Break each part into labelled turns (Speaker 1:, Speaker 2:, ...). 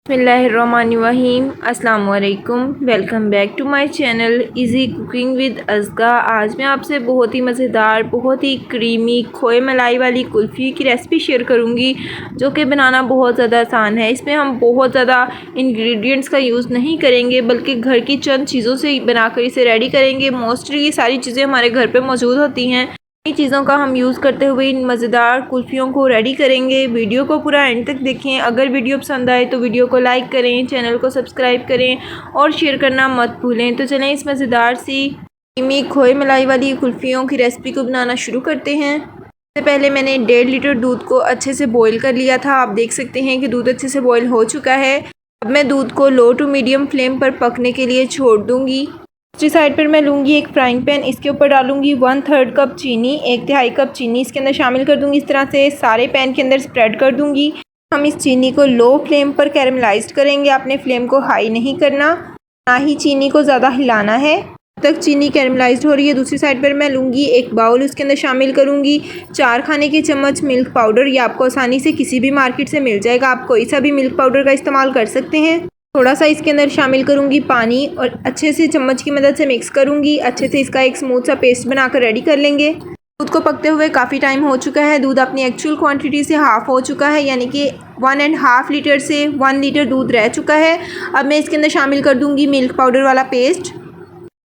Speaker 1: बिस्मिल्लाहिर्रहमानिर्रहीम अस्सलाम वालेकुम। Welcome back to my channel easy cooking with अज़गा। आज मैं आपसे बहुत ही मज़ेदार, बहुत ही क्रीमी खोए मलाई वाली कुल्फ़ी की रेसिपी शेयर करूंगी, जो कि बनाना बहुत ज़्यादा आसान है। इसमें हम बहुत ज़्यादा इंग्रेडिएंट्स का यूज़ नहीं करेंगे, बल्कि घर की चंद चीज़ों से बनाकर इसे रेडी करेंगे। मोस्टली ये सारी चीज़ें हमारे घर पर मौजूद होती हैं। चीज़ों का हम यूज़ करते हुए इन मज़ेदार कुल्फ़ियों को रेडी करेंगे। वीडियो को पूरा एंड तक देखें। अगर वीडियो पसंद आए तो वीडियो को लाइक करें, चैनल को सब्सक्राइब करें और शेयर करना मत भूलें। तो चलें इस मज़ेदार सी क्रीमी खोए मलाई वाली कुल्फ़ियों की रेसिपी को बनाना शुरू करते हैं। सबसे पहले मैंने 1.5 लीटर दूध को अच्छे से बॉईल कर लिया था। आप देख सकते हैं कि दूध अच्छे से बॉईल हो चुका है। अब मैं दूध को लो टू मीडियम फ्लेम पर पकने के लिए छोड़ दूँगी। दूसरी साइड पर मैं लूँगी एक फ्राइंग पैन। इसके ऊपर डालूँगी 1/3 कप चीनी, 1/3 कप चीनी इसके अंदर शामिल कर दूँगी। इस तरह से सारे पैन के अंदर स्प्रेड कर दूँगी। हम इस चीनी को लो फ्लेम पर कैरमलाइज्ड करेंगे। आपने फ्लेम को हाई नहीं करना, ना ही चीनी को ज़्यादा हिलाना है। जब तक चीनी कैरमलाइज्ड हो रही है, दूसरी साइड पर मैं लूँगी एक बाउल। उसके अंदर शामिल करूँगी 4 खाने के चम्मच मिल्क पाउडर। ये आपको आसानी से किसी भी मार्केट से मिल जाएगा। आप कोई सा भी मिल्क पाउडर का इस्तेमाल कर सकते हैं। थोड़ा सा इसके अंदर शामिल करूँगी पानी और अच्छे से चम्मच की मदद से मिक्स करूँगी। अच्छे से इसका एक स्मूथ सा पेस्ट बनाकर रेडी कर लेंगे। दूध को पकते हुए काफ़ी टाइम हो चुका है। दूध अपनी एक्चुअल क्वांटिटी से हाफ़ हो चुका है, यानी कि 1.5 लीटर से 1 लीटर दूध रह चुका है। अब मैं इसके अंदर शामिल कर दूँगी मिल्क पाउडर वाला पेस्ट।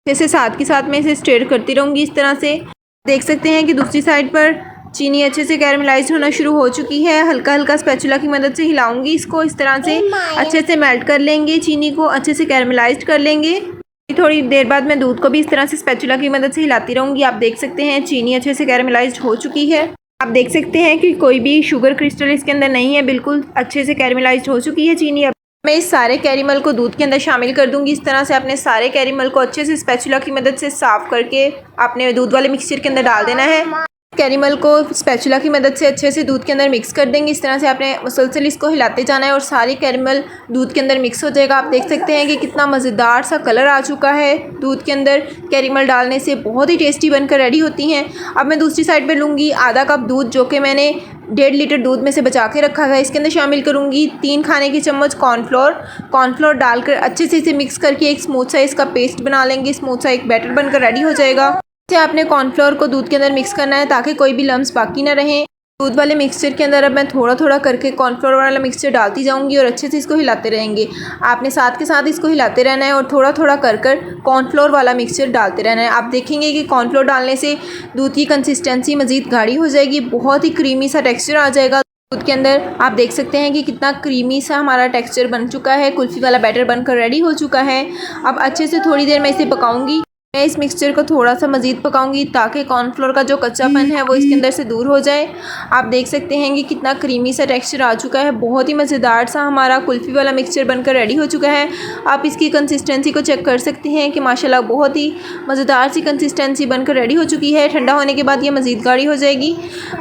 Speaker 1: जैसे साथ के साथ मैं इसे स्टिर करती रहूँगी। इस तरह से देख सकते हैं कि दूसरी साइड पर चीनी अच्छे से कैरमलाइज होना शुरू हो चुकी है। हल्का हल्का स्पैचुला की मदद से हिलाऊंगी इसको। इस तरह से अच्छे से मेल्ट कर लेंगे, चीनी को अच्छे से कैरमलाइज कर लेंगे। थोड़ी देर बाद मैं दूध को भी इस तरह से स्पैचुला की मदद से हिलाती रहूँगी। आप देख सकते हैं चीनी अच्छे से कैरमलाइज हो चुकी है। आप देख सकते हैं कि कोई भी शुगर क्रिस्टल इसके अंदर नहीं है, बिल्कुल अच्छे से कैरमलाइज हो चुकी है चीनी। अब मैं इस सारे कैरेमल को दूध के अंदर शामिल कर दूंगी। इस तरह से अपने सारे कैरेमल को अच्छे से स्पैचुला की मदद से साफ़ करके आपने दूध वाले मिक्सचर के अंदर डाल देना है। कैरेमल को स्पैचुला की मदद से अच्छे से दूध के अंदर मिक्स कर देंगे। इस तरह से आपने मुसलसल इसको हिलाते जाना है और सारी कैरेमल दूध के अंदर मिक्स हो जाएगा। आप देख सकते हैं कि कितना मज़ेदार सा कलर आ चुका है। दूध के अंदर कैरेमल डालने से बहुत ही टेस्टी बनकर रेडी होती हैं। अब मैं दूसरी साइड पे लूँगी आधा कप दूध, जो कि मैंने 1.5 लीटर दूध में से बचा के रखा है। इसके अंदर शामिल करूँगी 3 खाने के चम्मच कॉर्नफ्लोर डालकर अच्छे से इसे मिक्स करके एक स्मूथ सा इसका पेस्ट बना लेंगे। स्मूथ सा एक बैटर बनकर रेडी हो जाएगा। से आपने कॉर्नफ्लोर को दूध के अंदर मिक्स करना है ताकि कोई भी लम्स बाकी ना रहें। दूध वाले मिक्सचर के अंदर अब मैं थोड़ा थोड़ा करके कॉर्नफ्लोर वाला मिक्सचर डालती जाऊंगी और अच्छे से इसको हिलाते रहेंगे। आपने साथ के साथ इसको हिलाते रहना है और थोड़ा थोड़ा कर कॉर्नफ्लोर वाला मिक्सचर डालते रहना है। आप देखेंगे कि कॉर्नफ्लोर डालने से दूध की कंसिस्टेंसी मज़ीद गाढ़ी हो जाएगी, बहुत ही क्रीमी सा टेक्स्चर आ जाएगा दूध के अंदर। आप देख सकते हैं कि कितना क्रीमी सा हमारा टेक्सचर बन चुका है। कुल्फ़ी वाला बैटर बनकर रेडी हो चुका है। अब अच्छे से थोड़ी देर मैं इसे पकाऊंगी। मैं इस मिक्सचर को थोड़ा सा मज़ीद पकाऊंगी ताकि कॉर्नफ्लोर का जो कच्चापन है वो इसके अंदर से दूर हो जाए। आप देख सकते हैं कि कितना क्रीमी सा टेक्सचर आ चुका है। बहुत ही मज़ेदार सा हमारा कुल्फ़ी वाला मिक्सचर बनकर रेडी हो चुका है। आप इसकी कंसिस्टेंसी को चेक कर सकते हैं कि माशाल्लाह बहुत ही मज़ेदार सी कंसिस्टेंसी बनकर रेडी हो चुकी है। ठंडा होने के बाद ये मज़ीद गाढ़ी हो जाएगी।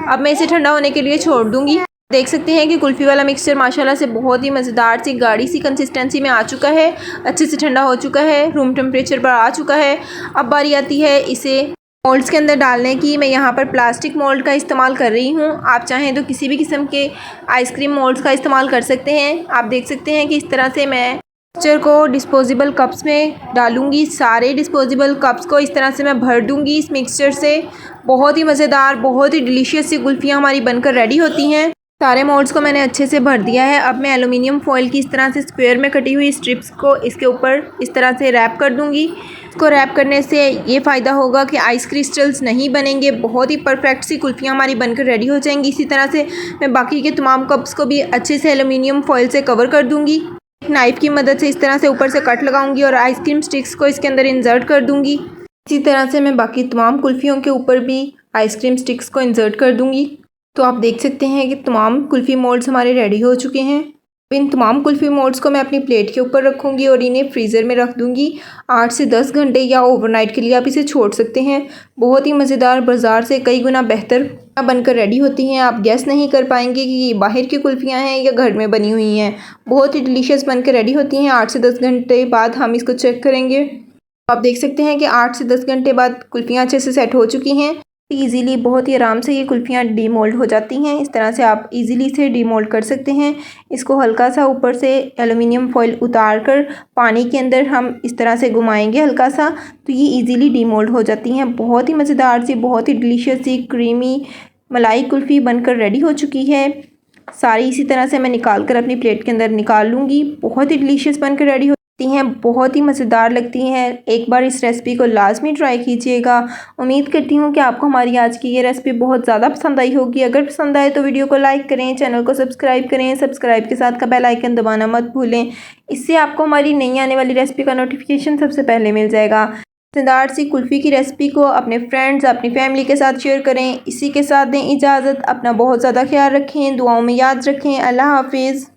Speaker 1: अब मैं इसे ठंडा होने के लिए छोड़ दूँगी। देख सकते हैं कि कुल्फ़ी वाला मिक्सचर माशाल्लाह से बहुत ही मज़ेदार सी गाढ़ी सी कंसिस्टेंसी में आ चुका है। अच्छे से ठंडा हो चुका है, रूम टेम्परेचर पर आ चुका है। अब बारी आती है इसे मोल्ड्स के अंदर डालने की। मैं यहाँ पर प्लास्टिक मोल्ड का इस्तेमाल कर रही हूँ। आप चाहें तो किसी भी किस्म के आइसक्रीम मोल्ड्स का इस्तेमाल कर सकते हैं। आप देख सकते हैं कि इस तरह से मैं मिक्सचर को डिस्पोजेबल कप्स में डालूंगी। सारे डिस्पोजेबल कप्स को इस तरह से मैं भर दूंगी इस मिक्सचर से। बहुत ही मज़ेदार, बहुत ही डिलीशियस सी कुल्फ़ियाँ हमारी बनकर रेडी होती हैं। सारे मोल्ड्स को मैंने अच्छे से भर दिया है। अब मैं एलुमिनियम फॉइल की इस तरह से स्क्वायर में कटी हुई स्ट्रिप्स को इसके ऊपर इस तरह से रैप कर दूंगी। इसको रैप करने से ये फ़ायदा होगा कि आइस क्रिस्टल्स नहीं बनेंगे। बहुत ही परफेक्ट सी कुल्फ़ियाँ हमारी बनकर रेडी हो जाएंगी। इसी तरह से मैं बाकी के तमाम कप्स को भी अच्छे से एलुमिनियम फॉइल से कवर कर दूँगी। एक नाइफ़ की मदद से इस तरह से ऊपर से कट लगाऊँगी और आइसक्रीम स्टिक्स को इसके अंदर इंसर्ट कर दूँगी। इसी तरह से मैं बाकी तमाम कुल्फ़ियों के ऊपर भी आइसक्रीम स्टिक्स को इंसर्ट कर दूँगी। तो आप देख सकते हैं कि तमाम कुल्फ़ी मोल्ड्स हमारे रेडी हो चुके हैं। इन तमाम कुल्फ़ी मोल्ड्स को मैं अपनी प्लेट के ऊपर रखूँगी और इन्हें फ्रीज़र में रख दूँगी 8 से 10 घंटे या ओवरनाइट के लिए आप इसे छोड़ सकते हैं। बहुत ही मज़ेदार, बाज़ार से कई गुना बेहतर बनकर रेडी होती हैं। आप गेस नहीं कर पाएंगे कि ये बाहर की कुल्फ़ियाँ हैं या घर में बनी हुई हैं। बहुत ही डिलीशियस बनकर रेडी होती हैं। 8 से 10 घंटे बाद हम इसको चेक करेंगे। आप देख सकते हैं कि 8 से 10 घंटे बाद कुल्फ़ियाँ अच्छे से सेट हो चुकी हैं। इजीली बहुत ही आराम से ये कुल्फ़ियाँ डीमोल्ड हो जाती हैं। इस तरह से आप इजीली इसे डीमोल्ड कर सकते हैं। इसको हल्का सा ऊपर से एलुमिनियम फॉइल उतार कर पानी के अंदर हम इस तरह से घुमाएंगे हल्का सा, तो ये इजीली डीमोल्ड हो जाती हैं। बहुत ही मज़ेदार सी, बहुत ही डिलीशियस सी क्रीमी मलाई कुल्फ़ी बनकर रेडी हो चुकी है। सारी इसी तरह से मैं निकाल कर अपनी प्लेट के अंदर निकाल लूँगी। बहुत ही डिलीशियस बनकर रेडी होती हैं, बहुत ही मज़ेदार लगती हैं। एक बार इस रेसिपी को लाजमी ट्राई कीजिएगा। उम्मीद करती हूँ कि आपको हमारी आज की ये रेसिपी बहुत ज़्यादा पसंद आई होगी। अगर पसंद आए तो वीडियो को लाइक करें, चैनल को सब्सक्राइब करें, सब्सक्राइब के साथ का बेल आइकन दबाना मत भूलें। इससे आपको हमारी नई आने वाली रेसिपी का नोटिफिकेशन सबसे पहले मिल जाएगा। मज़ेदार सी कुल्फ़ी की रेसिपी को अपने फ्रेंड्स, अपनी फैमिली के साथ शेयर करें। इसी के साथ दें इजाज़त। अपना बहुत ज़्यादा ख्याल रखें, दुआओं में याद रखें। अल्लाह हाफिज़।